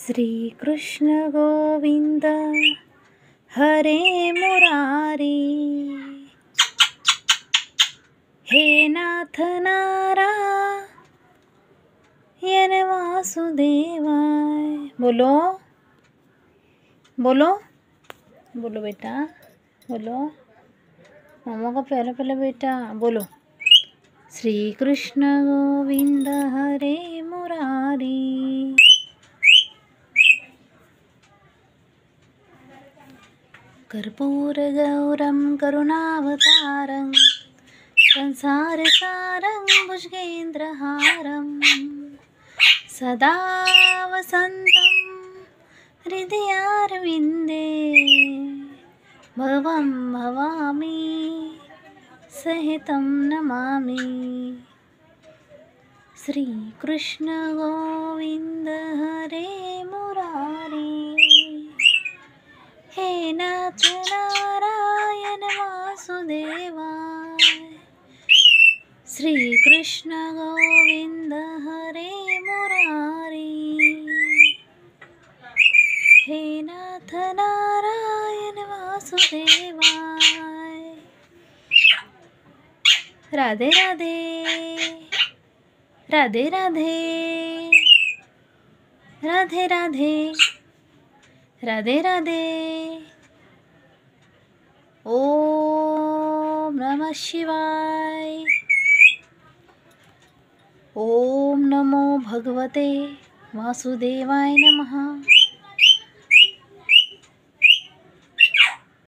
श्री कृष्ण गोविंद हरे मुरारी, हे नाथ नारायण वासुदेवाय। बोलो बोलो बोलो बेटा, बोलो मामा का प्यारा प्यारा बेटा, बोलो श्री कृष्ण गोविंद हरे मुरारी। कर्पूरगौरं करुणावतारं संसारसारं भुजगेन्द्रहारं सदा वसन्तं हृदयारविन्दे भवं भवामि सहितं नमामि। श्री कृष्ण गोविंद हरे मुरारी, हे नाथ नारायण वासुदेवाय। श्री कृष्ण गोविंद हरे मुरारी, हे नाथ नारायण वासुदेवाय। राधे राधे राधे राधे राधे राधे राधे राधे। ओम नमः शिवाय। ओम नमो भगवते वासुदेवाय नमः।